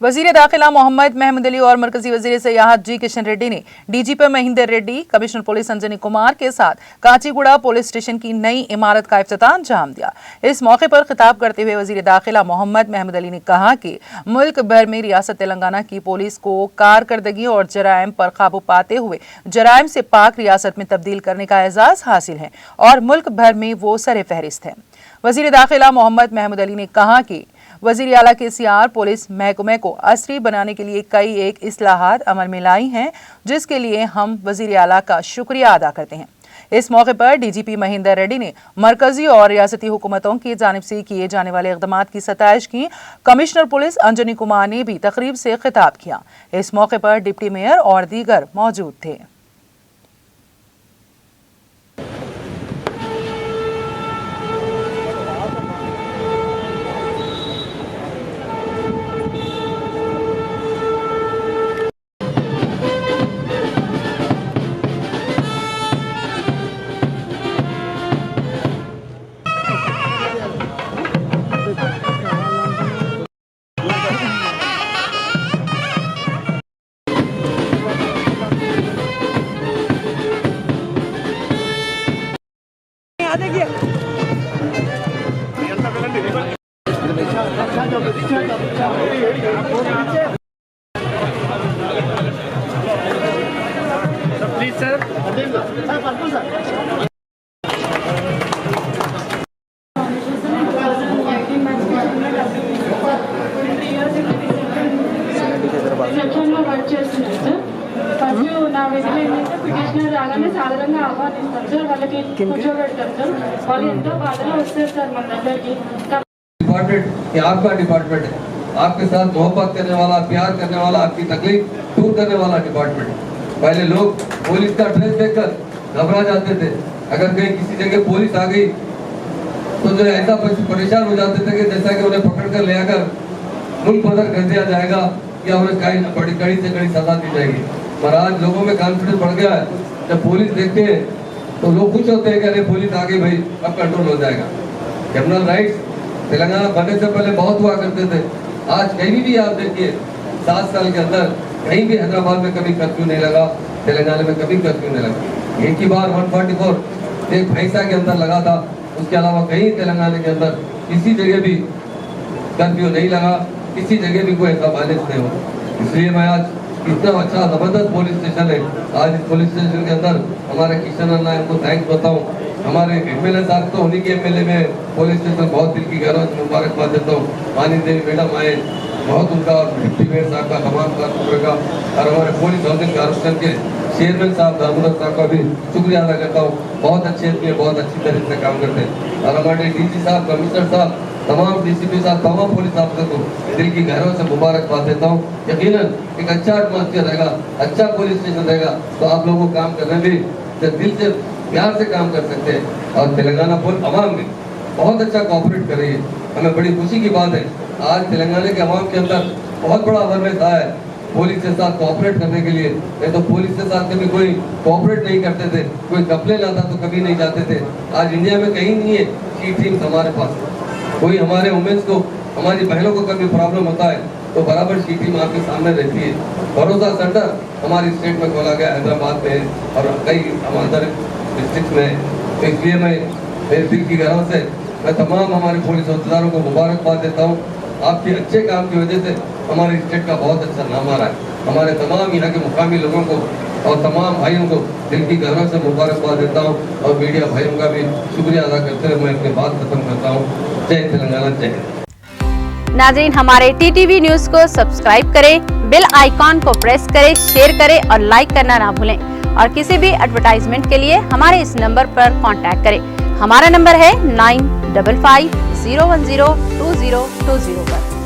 वजीर दाखिला मोहम्मद महमूद अली और मरकजी वजीर सियाहत जी किशन रेड्डी ने DGP Mahender Reddy, commissioner police Anjani Kumar के साथ काचीगुड़ा पुलिस स्टेशन की नई इमारत का इफ्तिताह अंजाम दिया। इस मौके पर खिताब करते हुए वजीर दाखिला मोहम्मद महमूद अली ने कहा कि मुल्क भर में रियासत तेलंगाना की पुलिस को कारकर्दगी और जराइम पर काबू पाते हुए जराइम से पाक रियासत में तब्दील करने का एजाज हासिल है और मुल्क भर में वो सरे फहरिस्त है। वजीर दाखिला मोहम्मद महमूद अली ने कहा कि वजीर आला KCR पुलिस महकमे को असरी बनाने के लिए कई एक इस्लाहात अमल में लाई हैं, जिसके लिए हम वजीर आला का शुक्रिया अदा करते हैं। इस मौके पर DGP महेंदर रेड्डी ने मरकजी और रियासती हुकूमतों की जानिब से किए जाने वाले इक़दामात की सताइश की। कमिश्नर पुलिस अंजनी कुमार ने भी तकरीब से खिताब किया। इस मौके पर डिप्टी मेयर और दीगर मौजूद थे। प्लीज सर నా విధులు ఏంటంటే పిటిషనర్ రాగానే సాధారణంగా ఆహ్వానిస్తాం సార్, వాళ్ళకి కూర్చోబెడతాం సార్, వాళ్ళు ఎంతో బాధలో వస్తారు సార్ మన దగ్గరికి। डिपार्टमेंट ये आपका डिपार्टमेंट है, आपके साथ मोहब्बत करने वाला, प्यार करने वाला, आपकी तकलीफ दूर करने वाला डिपार्टमेंट। पहले लोग पुलिस का ड्रेस देखकर घबरा जाते थे, अगर कहीं किसी जगह पुलिस आ गई तो जो ऐसा परेशान हो जाते थे कि जैसा कि उन्हें पकड़ कर ले आकर मुल्क बदर कर दिया जाएगा या उन्हें कड़ी से कड़ी सजा दी जाएगी। पर आज लोगों में कॉन्फिडेंस बढ़ गया है, जब पुलिस देखते हैं तो लोग खुश होते हैं कि अरे पुलिस आ गई भाई, अब कंट्रोल हो जाएगा। क्रिमिनल राइट्स तेलंगाना बनने से पहले बहुत हुआ करते थे, आज कहीं भी आप देखिए 7 साल के अंदर कहीं भी हैदराबाद में कभी कर्फ्यू नहीं लगा, तेलंगाना में कभी कर्फ्यू नहीं लगा। एक ही बार 144 एक भैंसा के अंदर लगा था, उसके अलावा कहीं तेलंगाना के अंदर किसी जगह भी कर्फ्यू नहीं लगा, किसी जगह भी कोई ऐसा वायलेंस नहीं हुआ। इसलिए मैं आज इतना अच्छा जबरदस्त पुलिस स्टेशन है, आज इस पुलिस स्टेशन के अंदर हमारे किशन अन्ना उनको थैंक्स बताऊँ। हमारे MLA साहब तो उन्हीं के MLA में पुलिस स्टेशन बहुत दिल की गहराई से मुबारकबाद देता हूँ। मानी देवी मैडम आए, बहुत उनका और डिप्टी मेयर साहब का तमाम कारकुनों का और हमारे पुलिस हाउसिंग कॉर्पोरेशन के चेयरमैन साहब दामोदर साहब का भी शुक्रिया अदा करता हूँ। बहुत अच्छे आदमी, बहुत अच्छी तरह से काम करते हैं। और हमारे DG साहब, कमिश्नर साहब, तमाम DCP साहब, तमाम पुलिस अफसर को दिल की गहराई से मुबारकबाद देता हूँ। यकीनन एक अच्छा एटमॉस्फेयर रहेगा, अच्छा पुलिस स्टेशन रहेगा तो आप लोगों को काम करने में दिल से प्यार से काम कर सकते हैं। और तेलंगाना पुलिस अवाम में बहुत अच्छा कोऑपरेट कर रही है, हमें बड़ी खुशी की बात है। आज तेलंगाना के अवाम के अंदर बहुत बड़ा अवेयरनेस आया है पुलिस के साथ कोऑपरेट करने के लिए। नहीं तो पुलिस के साथ कभी कोई कोऑपरेट नहीं करते थे, कोई कंप्लेन आता तो कभी नहीं जाते थे। आज इंडिया में कहीं नहीं है की टीम्स हमारे पास, कोई हमारे वुमेन्स को, हमारी बहनों को कभी प्रॉब्लम होता है तो बराबर की टीम आपके सामने रहती है। भरोसा सेंटर हमारी स्टेट में खोला गया, हैदराबाद में और कई हमारे डिस्ट्रिक्ट में। तो इसलिए मैं मेरे दिल की गहराई से मैं तमाम हमारे पुलिस औहदेदारों को मुबारकबाद देता हूँ। आपके अच्छे काम की वजह से हमारे स्टेट का बहुत अच्छा नाम आ रहा है। हमारे तमाम यहाँ के मुकामी लोगों को और तमाम भाइयों को दिल की गहराई से मुबारकबाद देता हूँ और मीडिया भाइयों का भी शुक्रिया अदा करते हुए मैं अपनी बात खत्म करता हूँ। जय तेलंगाना, जय हिंद। नाज़रीन, हमारे TTV न्यूज को सब्सक्राइब करें, बेल आइकॉन को प्रेस करें, शेयर करें और लाइक करना ना भूलें। और किसी भी एडवर्टाइजमेंट के लिए हमारे इस नंबर पर कांटेक्ट करें। हमारा नंबर है 9550102020 पर।